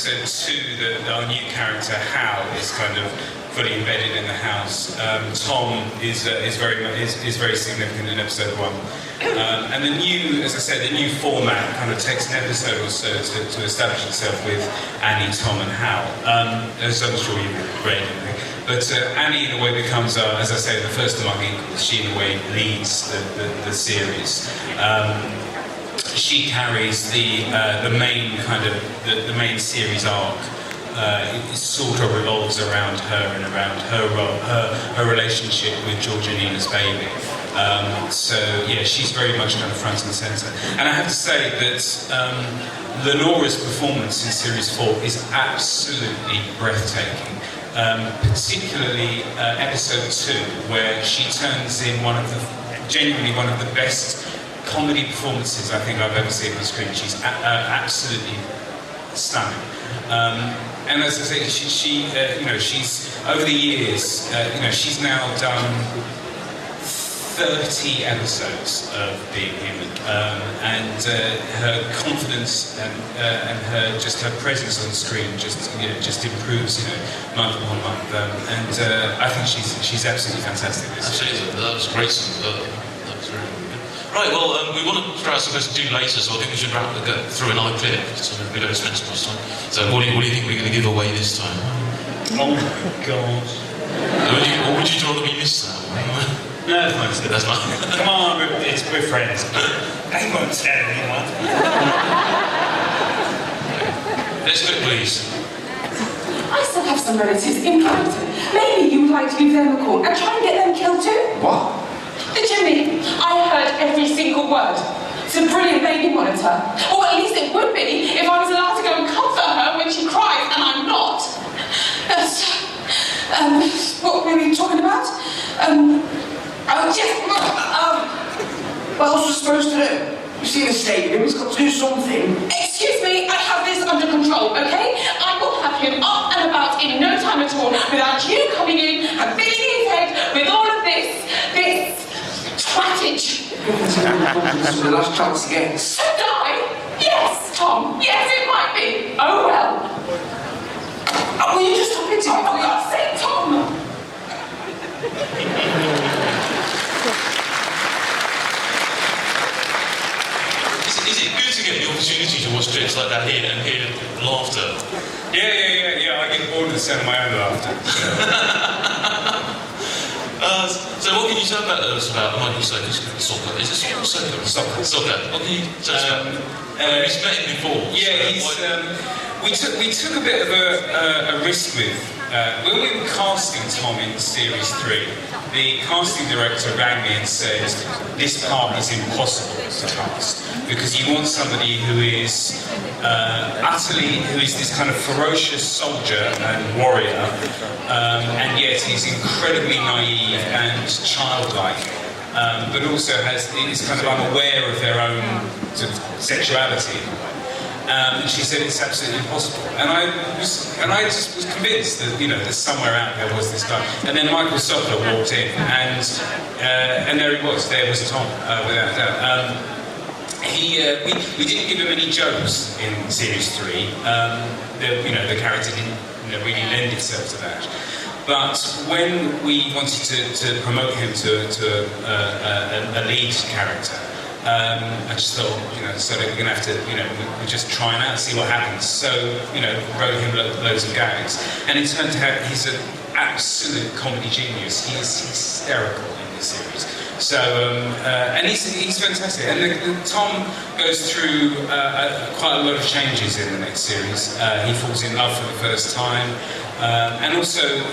episode 2 that our new character Hal is kind of fully embedded in the house. Tom is very significant in episode 1. And the new, as I said, the new format kind of takes an episode or so to establish itself with Annie, Tom, and Hal. As I'm sure you've read. But Annie, in a way, becomes, as I say, the first among equals. She, in a way, leads the series. She carries the main kind of the main series arc. It sort of revolves around her and around her role, her relationship with Georgiana's baby. So yeah, she's very much kind of front and centre. And I have to say that Lenora's performance in series 4 is absolutely breathtaking. Particularly episode 2, where she turns in genuinely one of the best comedy performances I think I've ever seen on the screen. She's absolutely stunning. And as I say, she's over the years, she's now done 30 episodes of Being Human, and her confidence and her presence on the screen just improves, month upon month. And I think she's absolutely fantastic. Absolutely, that was great. That was really good. Right, well, we want to try something to do later, so I think we should go through another clip, so we don't spend so much time. So what do you think we're going to give away this time? Oh my God. Or would you rather we miss that one? No, that's fine. That's fine. Come on, we're friends. They won't tell anyone. Let's clip, please. I still have some relatives in Brighton. Maybe you would like to give them a call and try and get them killed too? What? Jimmy, I heard every single word. It's a brilliant baby monitor. Or at least it would be if I was allowed to go and comfort her when she cries, and I'm not. What were we talking about? What else was supposed to do? You see the stadium, he's got to do something. Excuse me, I have this under control, okay? I will have him up and about in no time at all without you coming in and filling his head with all of this twattage. This is the last chance he gets. To die? Yes, Tom. Yes, it might be. Oh well. Will you just stop it, Tom? For God's sake, Tom! Is it good to get the opportunity to watch clips like that here and hear laughter? Yeah. I get bored of the sound of my own laughter. So what can you tell us about soccer? Is it soccer? Soccer. What can you tell us about? We've met him before. Yeah, we took a bit of a risk with when we were casting Tom in series 3. The casting director rang me and said, "This part is impossible to cast because you want somebody who is this kind of ferocious soldier and warrior, and yet he's incredibly naive and childlike, but also is kind of unaware of their own sort of sexuality." And she said it's absolutely impossible. And I just was convinced that that somewhere out there was this guy. And then Michael Sopler walked in, and there he was. There was Tom, without a doubt. We didn't give him any jokes in series 3. The character didn't really lend itself to that. But when we wanted to promote him to a lead character, I just thought, so we're going to have to, we're just trying out and see what happens. So, wrote him loads of gags. And it turned out he's an absolute comedy genius. He is hysterical in this series. So, and he's fantastic. And Tom goes through quite a lot of changes in the next series. He falls in love for the first time. And also,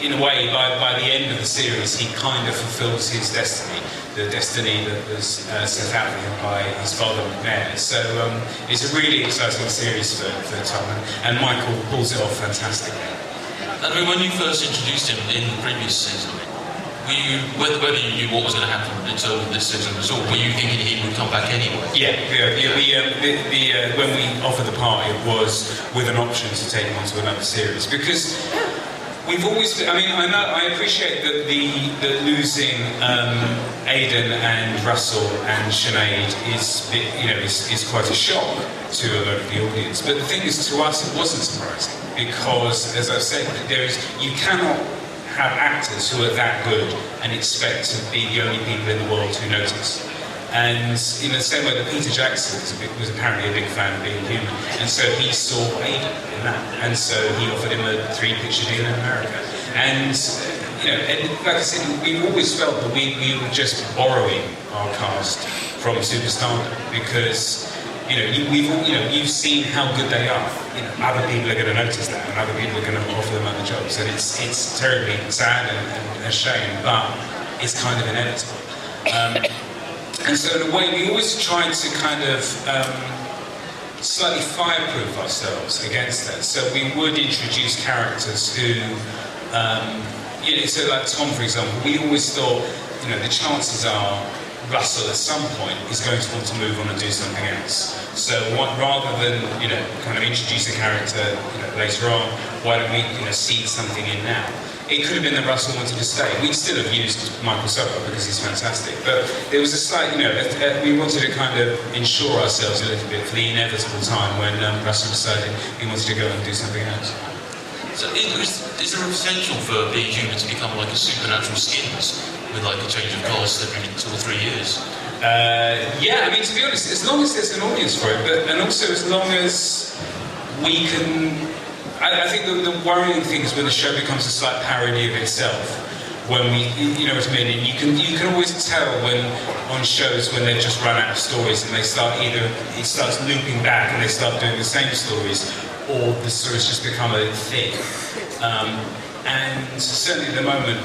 in a way, by the end of the series, he kind of fulfills his destiny. The destiny that was set out for him by his father, McNair. So it's a really exciting series for Tom, and Michael pulls it off fantastically. I mean, when you first introduced him in the previous season, whether you knew what was going to happen until this season was all, were you thinking he would come back anyway? Yeah. When we offered the part, it was with an option to take him onto another series, because We've always been, I appreciate that losing Aidan and Russell and Sinead is quite a shock to a lot of the audience. But the thing is, to us, it wasn't surprising because, as I've said, you cannot have actors who are that good and expect to be the only people in the world who notice. And in the same way that Peter Jackson was apparently a big fan of Being Human, and so he saw Aidan in that, and so he offered him a 3-picture deal in America. And and like I said, we've always felt that we were just borrowing our cast from Superstardom because you've seen how good they are. Other people are going to notice that, and other people are going to offer them other jobs, and it's terribly sad and a shame, but it's kind of inevitable. And so in a way, we always tried to kind of slightly fireproof ourselves against that. So we would introduce characters who, so like Tom, for example, we always thought, the chances are Russell at some point is going to want to move on and do something else. So rather than, kind of introduce a character later on, why don't we, seed something in now? It could have been that Russell wanted to stay. We'd still have used Michael Sopper because he's fantastic. But there was a slight, we wanted to kind of insure ourselves a little bit for the inevitable time when Russell decided he wanted to go and do something else. So is there a potential for Being Human to become like a supernatural Skins with like a change of cast every 2 or 3 years? Yeah, to be honest, as long as there's an audience for it, and also as long as we can... I think the worrying thing is when the show becomes a slight parody of itself. When you know what I mean? And you can always tell when on shows when they've just run out of stories and they start it starts looping back and they start doing the same stories, or the stories just become a thick. And certainly at the moment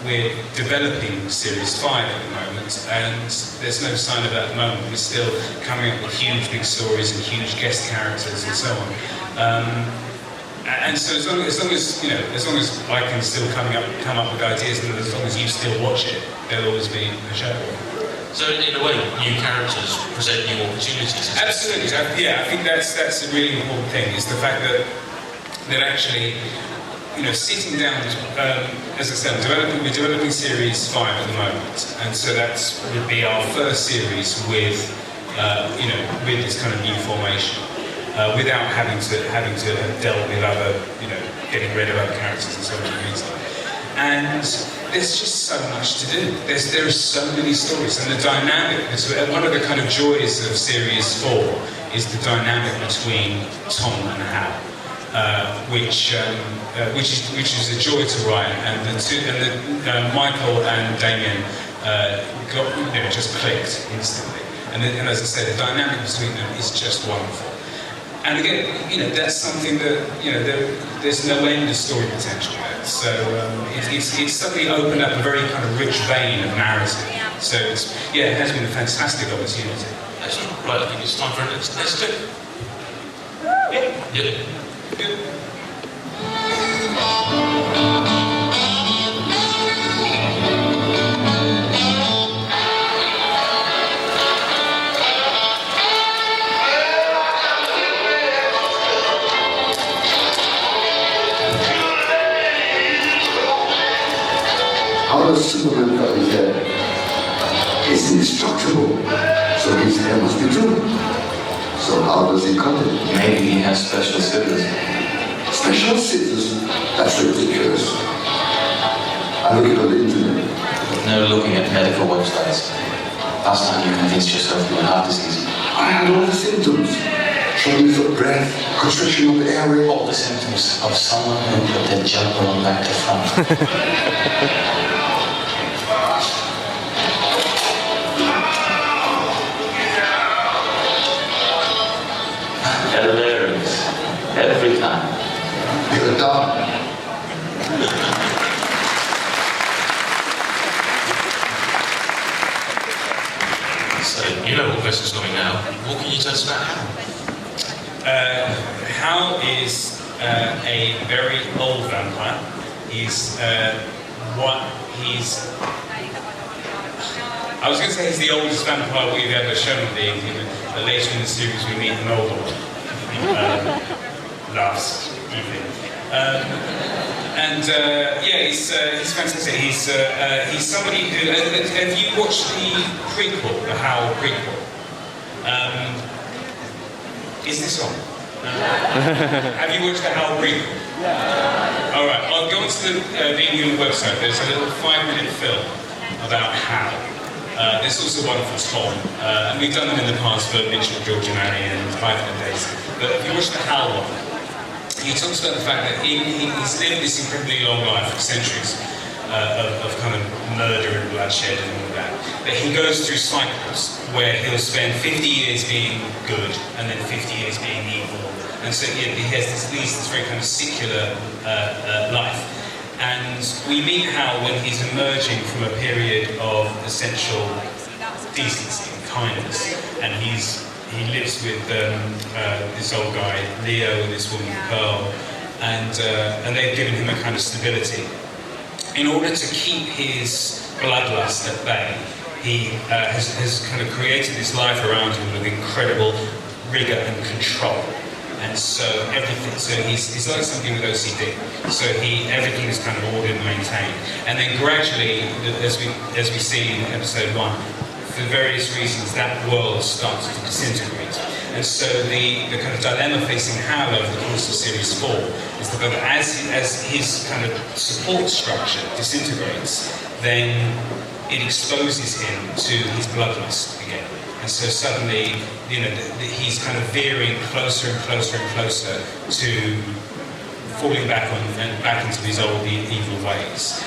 we're developing Series 5 at the moment, and there's no sign of that at the moment. We're still coming up with huge big stories and huge guest characters and so on. And so as long as I can still come up with ideas, and as long as you still watch it, there'll always be a show. So in a way, new characters present new opportunities. Absolutely, yeah. I think that's a really important thing, is the fact that actually, sitting down, as I said, we're developing Series 5 at the moment, and so that would be our first series with this kind of new formation. Without having to have dealt with other, getting rid of other characters and so on. And there's just so much to do. There are so many stories, and the dynamic. One of the kind of joys of Series 4 is the dynamic between Tom and Hal, which is a joy to write. And Michael and Damien just clicked instantly. And as I said, the dynamic between them is just wonderful. And again, that's something that, there's no end of story potential there. So it's suddenly opened up a very kind of rich vein of narrative. So it has been a fantastic opportunity. Excellent. Right, I think it's time for our next clip. Yeah. Good. How does Superman cut his hair? It's indestructible, so his hair must be true. So how does he cut it? Maybe he has special scissors. Special scissors? That's ridiculous. I look it on the internet. No looking at medical websites. Last time you convinced yourself you had heart disease. I had all the symptoms. Shortness of breath, constriction of the airway. All the symptoms of someone who put their jumper on back to front. Hilarious. Every time. You're done. So, you know what question's coming now. What can you tell us about Hal? Hal is a very old vampire. He's I was going to say he's the oldest vampire we've ever shown on Being Human, but later in the series we meet an older one. Last evening. Yeah, he's fantastic. He's somebody who. Have you watched the prequel, the Howl prequel? Is this on? Have you watched the Howl prequel? Yeah. All right. I'll go onto the Being Human website. There's a little 5-minute film about Howl. There's also one for Tom, and we've done them in the past for Mitchell, George and Annie, and Python and Daisy. But if you watch the Howl one, he talks about the fact that he's lived this incredibly long life for centuries of kind of murder and bloodshed and all of that. But he goes through cycles where he'll spend 50 years being good and then 50 years being evil. And so he has this very kind of secular life. And we meet Hal when he's emerging from a period of essential decency and kindness. And he lives with this old guy, Leo, and this woman, Pearl, and they've given him a kind of stability. In order to keep his bloodlust at bay, he has kind of created this life around him with incredible rigor and control. And so he's like something with OCD. So everything is kind of ordered and maintained. And then gradually, as we see in episode 1, for various reasons, that world starts to disintegrate. And so the kind of dilemma facing Hal over the course of series 4 is that as his kind of support structure disintegrates, then it exposes him to his bloodlust again. And so suddenly, he's kind of veering closer and closer and closer to falling back into his old evil ways.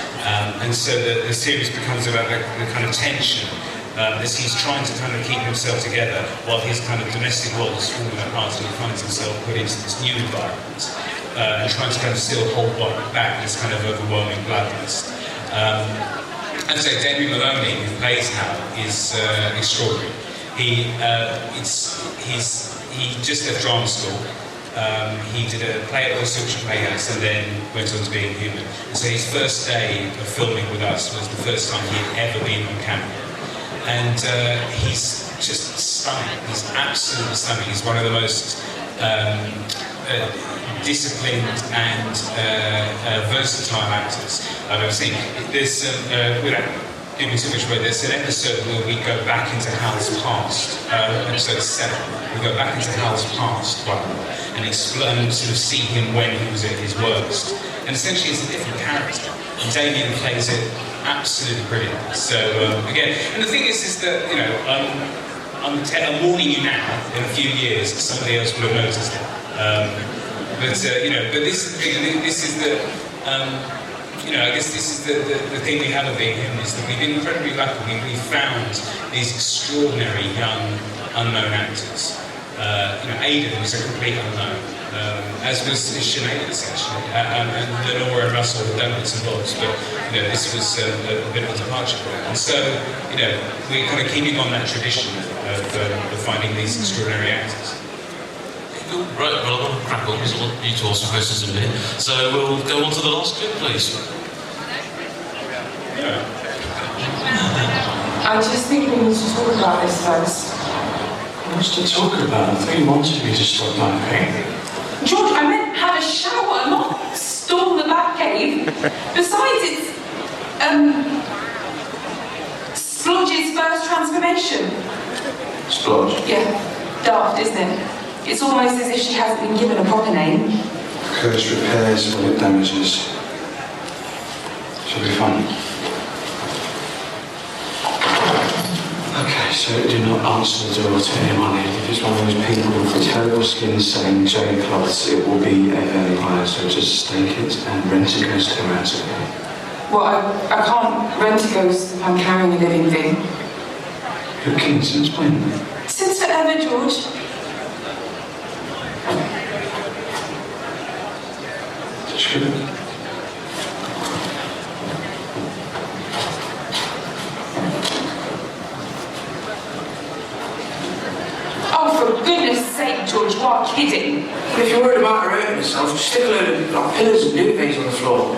And so the series becomes about the kind of tension as he's trying to kind of keep himself together while his kind of domestic world is falling apart and he finds himself put into this new environment and trying to kind of still hold back this kind of overwhelming bloodlust. As I say, Debbie Maloney, who plays Hal, is extraordinary. He just left drama school. He did a play at the Social Playhouse and then went on to Being Human. And so his first day of filming with us was the first time he had ever been on camera. And he's just stunning. He's absolutely stunning. He's one of the most disciplined and versatile actors I've ever seen. There's without giving too much away, there's an episode where we go back into Hal's past, episode 7. We go back into Hal's past and sort of see him when he was at his worst. And essentially it's a different character. And Damien plays it absolutely brilliant. So again, and the thing is that I'm warning you now. In a few years, somebody else will have noticed it. But this is the. I guess this is the thing we have of Being Human is that we've been incredibly lucky. We found these extraordinary young unknown actors. Aidan was a complete unknown. As was Sinead, essentially, and Lenora and Russell have done bits and bobs, but this was a bit of a departure for them. And so, we're kind of keeping on that tradition of finding these extraordinary actors. Cool. Right, well, I want to crack on because I want you to ask some questions in a minute. So we'll go on to the last clip, please. Yeah. I just think we need to talk about this first. What's to talk about? I thought you wanted me to stop my pain. George, I meant have a shower, not storm the Batcave. Besides, it's Splodge's first transformation. Splodge? Yeah, daft, isn't it? It's almost as if she hasn't been given a proper name. Curse repairs what it damages. Should be fun. Okay, so do not answer the door to anyone. If it's one of those people with terrible skin selling J cloths, it will be a vampire, so just stake it and rent a ghost come out of it. Well, I can't rent a ghost if I'm carrying a living thing. You're keen since when? Since forever, George. Sure. Oh, for goodness sake, George, you are kidding. But if you're worried about her hurting herself, just stick a load of pillars and duvets on the floor.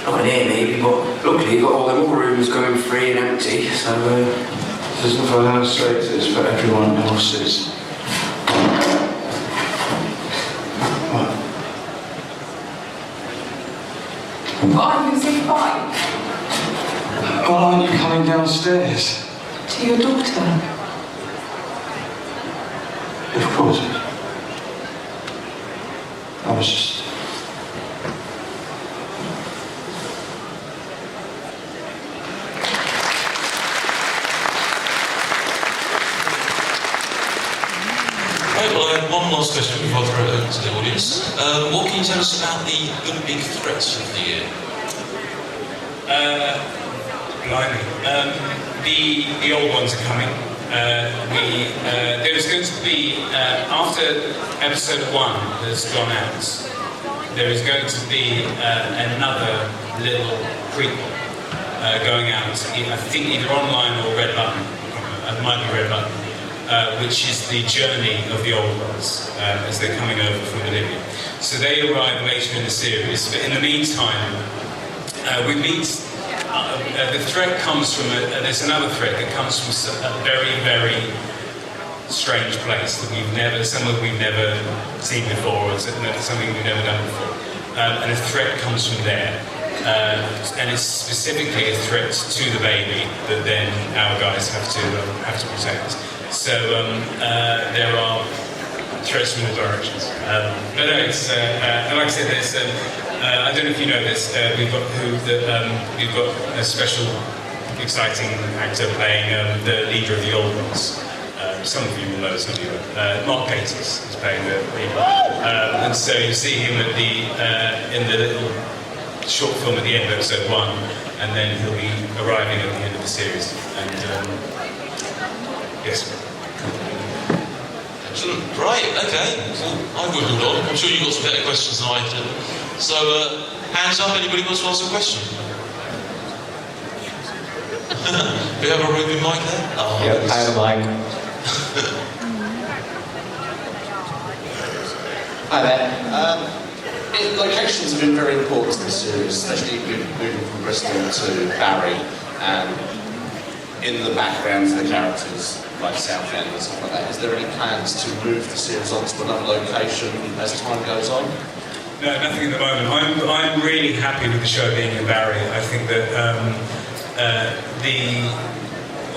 Not in here, maybe, but luckily you've got all them other rooms going free and empty, so this isn't for her straight, it's for everyone else's. What? But aren't you saying goodbye? Well, aren't you coming downstairs? To your daughter? Of course. I was just... Right, well, I have one last question before I throw it over to the audience. What can you tell us about the big threats of the year? Blimey. The old ones are coming. There is going to be, after episode 1 has gone out, there is going to be another little prequel going out, I think either online or Red Button, it might be Red Button, which is the journey of the old ones as they're coming over from Bolivia. So they arrive later in the series, but in the meantime, we meet. The threat comes from there's another threat that comes from a very, very strange place that somewhere we've never seen before, or something we've never done before. And the threat comes from there. And it's specifically a threat to the baby that then our guys have to protect. So there are threats from all directions. But no, it's like I said, there's. I don't know if you know this. We've got a special, exciting actor playing the leader of the old ones. Some of you will know, some of you won't. Mark Gatiss is playing the leader, and so you see him at in the little short film at the end of episode 1, and then he'll be arriving at the end of the series. And yes. Excellent. Right, okay. Well, I wiggled on. I'm sure you've got some better questions than I did. So, hands up, anybody wants to ask a question? We have a roving mic there? Oh, yeah, I have a mic. Hi there. Locations have been very important to the series, especially moving from Bristol to Barry, and in the backgrounds of the characters, like Southend and stuff like that. Is there any plans to move the series onto another location as time goes on? No, nothing at the moment. I'm really happy with the show being in Barry. I think that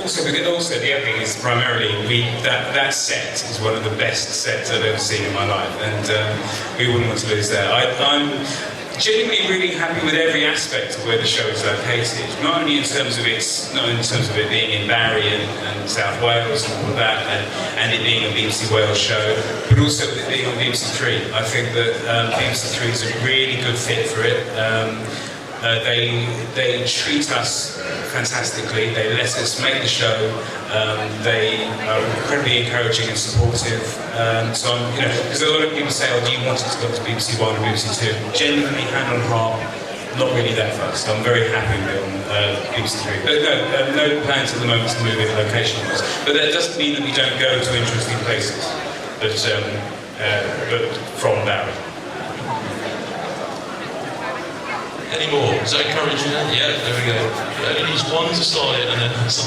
also the other thing is primarily that set is one of the best sets I've ever seen in my life, and we wouldn't want to lose that. I'm genuinely really happy with every aspect of where the show is located. Not only in terms of it being in Barry and South Wales and all of that, and it being a BBC Wales show, but also with it being on BBC Three. I think that BBC Three is a really good fit for it. They treat us fantastically. They let us make the show. They are incredibly encouraging and supportive. So I'm, because a lot of people say, "Oh, do you want it to go to BBC One or BBC Two?" Genuinely, hand on heart, not really that fast. I'm very happy with it on BBC Three. But no plans at the moment to move it location-wise. But that doesn't mean that we don't go to interesting places. But from Barry. Any more? Is that encouraging? Yeah, there we go. Only needs one to start it and then some.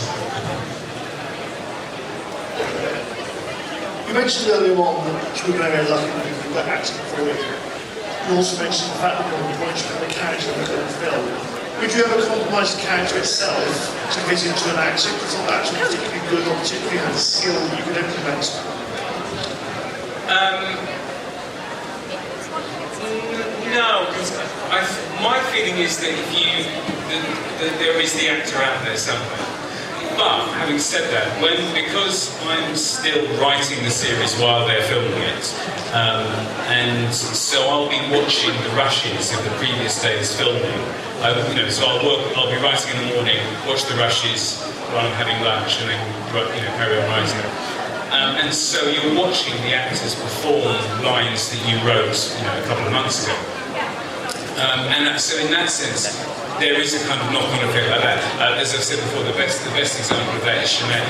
You mentioned earlier on that you were very lucky that you got acting for it. You also mentioned the fact that you wanted to put the character in the film. Would you ever compromise the character itself to fit into an actor? Because it's not actually particularly good, or particularly had a skill that you could implement? No, because my feeling is that there is the actor out there somewhere. But having said that, because I'm still writing the series while they're filming it, and so I'll be watching the rushes of the previous day's filming. So I'll be writing in the morning, watch the rushes while I'm having lunch, and then carry on writing. And so you're watching the actors perform lines that you wrote, a couple of months ago. So in that sense, there is a kind of knock-on effect like that. As I've said before, the best example of that is Sinead,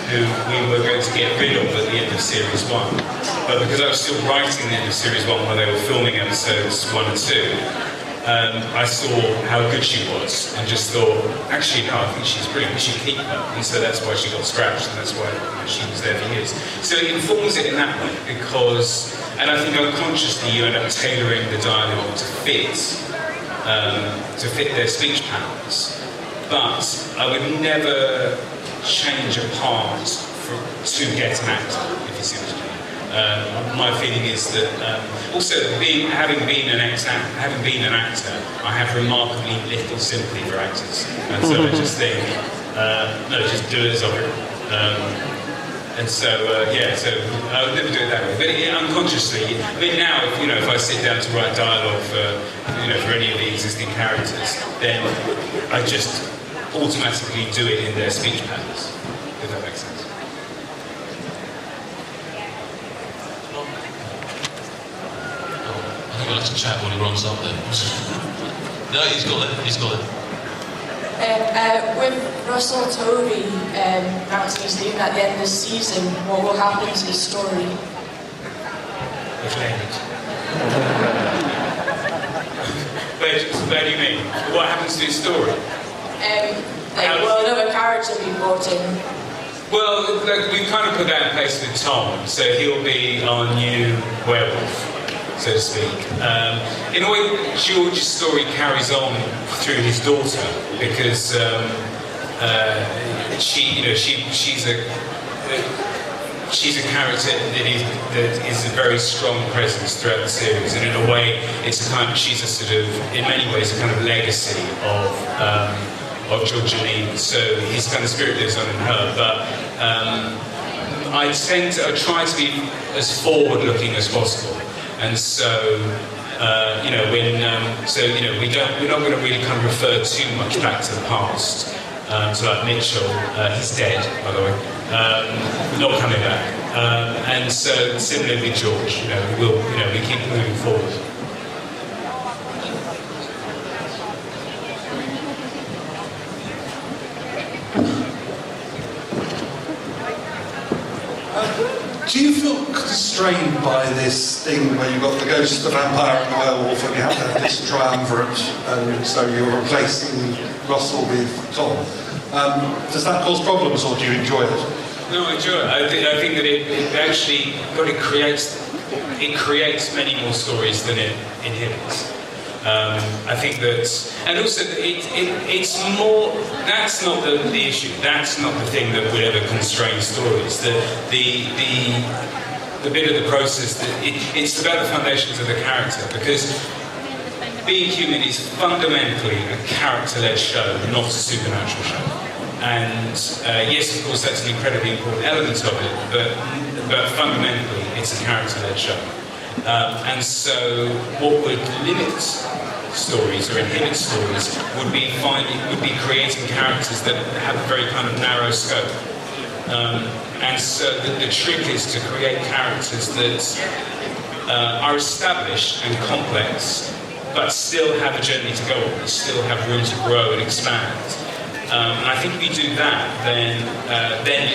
who we were going to get rid of at the end of Series 1. But because I was still writing the end of Series 1 while they were filming episodes 1 and 2, I saw how good she was and just thought, actually, no, I think she's brilliant, we should keep her. And so that's why she got scratched, and that's why she was there for years. So it informs it in that way, because, and I think unconsciously you end up tailoring the dialogue to fit to fit their speech patterns. But I would never change a part to get an actor, if you see what I mean. My feeling is that also having been an actor, I have remarkably little sympathy for actors, and so I just think, no, just do it as of it. And so so I would never do it that way. But unconsciously, I mean, now if I sit down to write dialogue for any of the existing characters, then I just automatically do it in their speech patterns, if that makes sense. We'll have to chat when he runs up there. No, he's got it. With Russell Tovey announcing he's leaving at the end of the season, what will happen to the story? Where do you mean? What happens to his story? Will another character be brought in? Well, we kind of put that in place with Tom, so he'll be our new werewolf, so to speak. In a way, George's story carries on through his daughter because she's a character that is a very strong presence throughout the series, and in a way, she's a sort of, in many ways, a kind of legacy of George Janine. So his kind of spirit lives on in her, but I try to be as forward-looking as possible. And so, we're not going to really kind of refer too much back to the past. So like Mitchell, he's dead, by the way, not coming back. And so similarly with George, we keep moving forward. Do you feel constrained by this thing where you've got the ghost, the vampire and the werewolf and you have to have this triumvirate and so you're replacing Russell with Tom? Does that cause problems or do you enjoy it? No, I enjoy it. I think that it actually creates many more stories than it inhibits. I think that, and also it's more. That's not the issue. That's not the thing that would ever constrain stories. The bit of the process that it's about the foundations of the character, because Being Human is fundamentally a character-led show, not a supernatural show. And yes, of course, that's an incredibly important element of it, but fundamentally, it's a character-led show. And so, what would limit stories or inhibit stories would be creating characters that have a very kind of narrow scope. And so, the trick is to create characters that are established and complex, but still have a journey to go on, still have room to grow and expand. And I think if we do that, then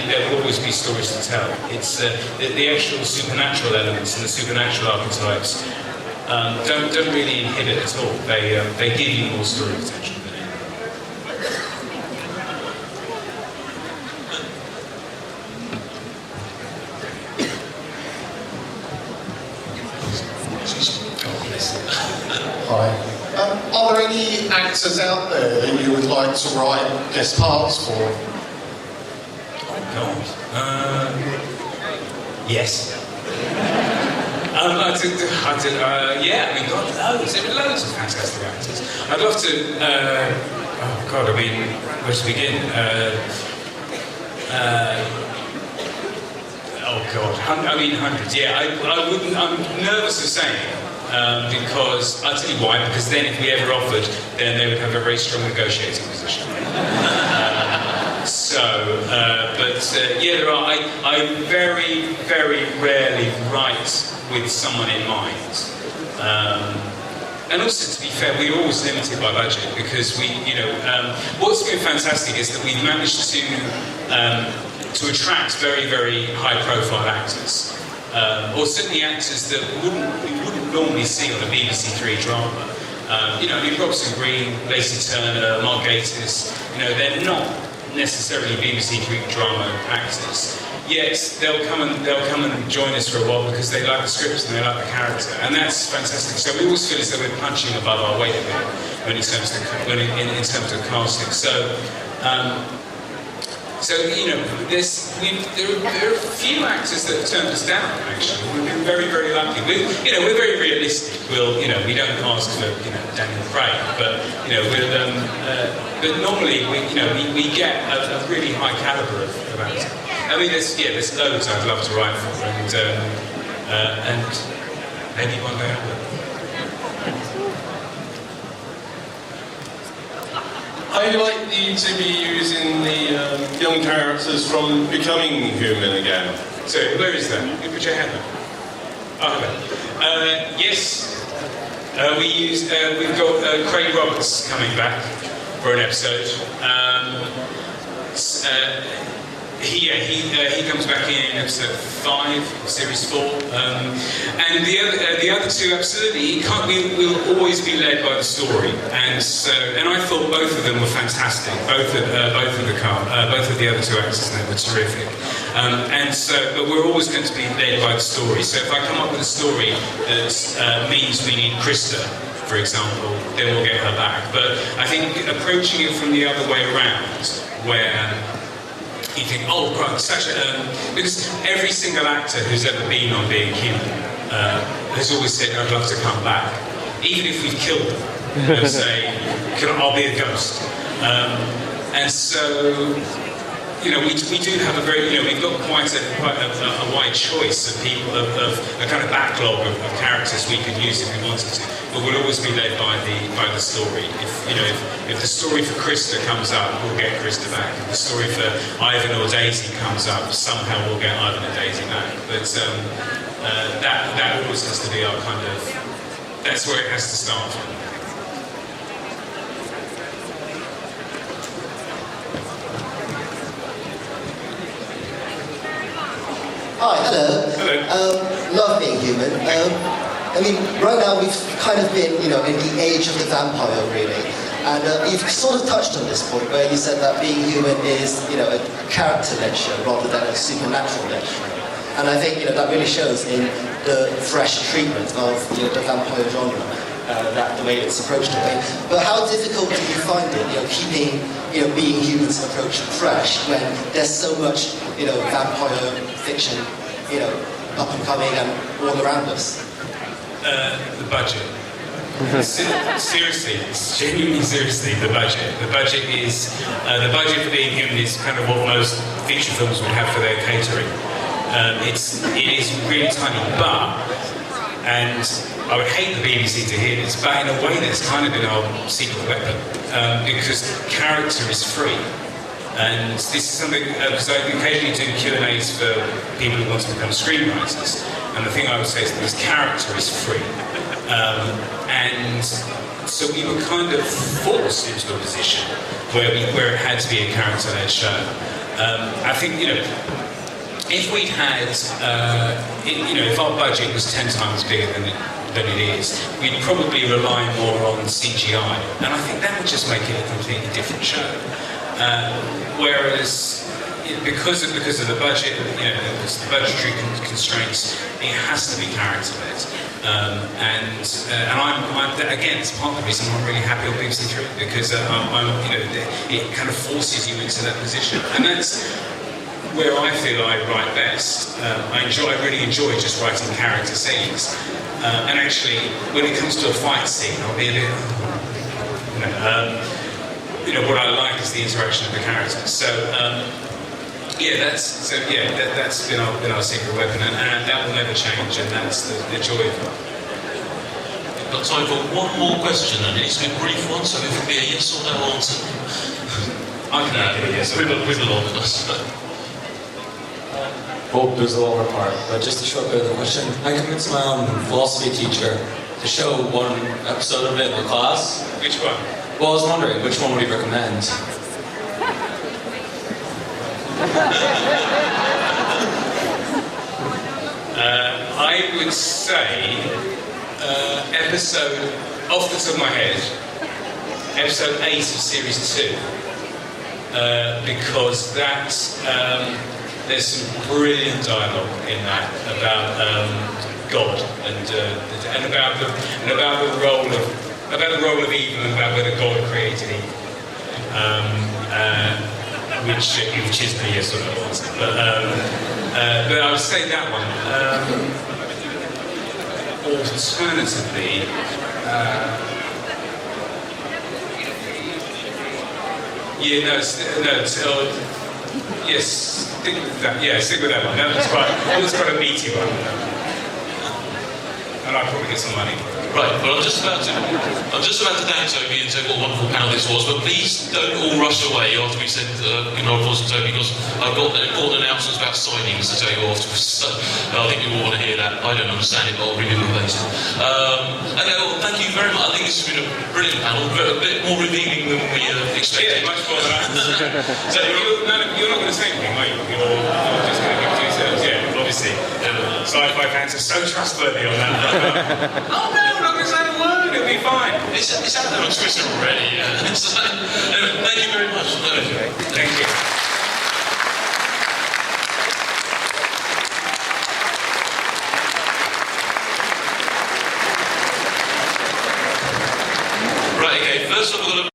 there will always be stories to tell. It's the actual supernatural elements and the supernatural archetypes don't really inhibit at all. They give you more story potential than anything. Hi. Are there any actors out there that you would like to write guest parts for? Oh God. Yes. We've got loads of fantastic actors. I'd love to. Oh God, I mean, where to begin? Oh God, hundreds. Yeah, I wouldn't. I'm nervous of saying it. Because I'll tell you why. Because then, if we ever offered, then they would have a very strong negotiating position. There are. I very, very rarely write with someone in mind. And also, to be fair, we're always limited by budget because what's been fantastic is that we've managed to attract very, very high-profile actors. Or certainly actors that we wouldn't normally see on a BBC Three drama. Robson Green, Lacey Turner, Mark Gatiss, they're not necessarily BBC Three drama actors. yet they'll come and join us for a while because they like the scripts and they like the character, and that's fantastic. So we always feel as though we're punching above our weight a bit when in terms of casting. So you know, there are a few actors that have turned us down. Actually, we've been very, very lucky. We're very realistic. We don't ask for Daniel Craig, but but normally we get a really high caliber of actor. I mean, there's loads I'd love to write for, and maybe one day I will. I'd like you to be using the young characters from Becoming Human again. So, where is that? You put your hand up. Oh, hello. Yes, we've got Craig Roberts coming back for an episode. He comes back in episode 5 of series 4, and the other two absolutely. We'll always be led by the story, and I thought both of them were fantastic. Both of the other two actors in there were terrific, but we're always going to be led by the story. So if I come up with a story that means we need Krista, for example, then we'll get her back. But I think approaching it from the other way around, where you think, oh, right, because every single actor who's ever been on Being Human has always said, I'd love to come back. Even if we've killed them, they'll say, I'll be a ghost. And so, we do have we've got quite a wide choice of people, of a kind of backlog of characters we could use if we wanted to. But we'll always be led by the story. If the story for Krista comes up, we'll get Krista back. If the story for Ivan or Daisy comes up, somehow we'll get Ivan and Daisy back. But that always has to be our kind of. That's where it has to start from. Hi, hello. Hello. Love Being Human. I mean, right now we've kind of been, in the age of the vampire, really. And you've sort of touched on this point where you said that Being Human is, a character-led show rather than a supernatural-led show. And I think, that really shows in the fresh treatment of the vampire genre, that the way it's approached away. But how difficult do you find it, keeping, Being Human's approach fresh when there's so much, vampire fiction, up and coming and all around us? The budget. Seriously, genuinely seriously, the budget. The budget for Being Human is kind of what most feature films would have for their catering. It is really tiny, and I would hate the BBC to hear this, but in a way that's kind of been our secret weapon, because character is free. And this is something, because I occasionally do Q&As for people who want to become screenwriters, and the thing I would say is that this character is free. And so we were kind of forced into a position where it had to be a character-led show. I think, if we'd had, if our budget was 10 times bigger than it is, we'd probably rely more on CGI, and I think that would just make it a completely different show. Whereas, because of the budget, the budgetary constraints, it has to be character-led. And I'm again, it's part of the reason I'm really happy on BBC Three, because it kind of forces you into that position, and that's where I feel I write best. I really enjoy just writing character scenes, and actually, when it comes to a fight scene, I'll be a bit. What I like is the interaction of the characters. So, that's been our secret weapon, and that will never change, and that's the joy of it. We've got time for one more question, and it needs to be a brief one, so it will be a yes or no answer. I can make it a yes or no. With along with us. Hope there's a longer part, but just a short bit of the question. I convinced my own philosophy teacher to show one episode of it in the class. Which one? Well, I was wondering, which one would he recommend? I would say episode, off the top of my head, episode 8 of series 2, because there's some brilliant dialogue in that about God and about the role of evil and about whether God created evil, which is the sort of answer. But I would say that one. Alternatively. Yes, stick with that. Yeah, stick with that one. That was quite a meaty one. And I'd probably get some money. Right, well I'm just about to thank Toby and say what a wonderful panel this was, but please don't all rush away after we said applause to Toby, because I've got important announcements about signings to tell you afterwards. So I think you all want to hear that. I don't understand it, but I'll read it later. Okay, well thank you very much. I think this has been a brilliant panel, a bit more revealing than we expected. Yeah, much more than that. So you're not going to say anything, are you? You're just going to give 2 cents. Yeah, obviously. Sci-fi fans are so trustworthy on that. Oh no, I'm not going to say a word, it'll be fine. It's out there on Twitter already, yeah. So, anyway, thank you very much. Thank you. Right, okay, first of all, we're going to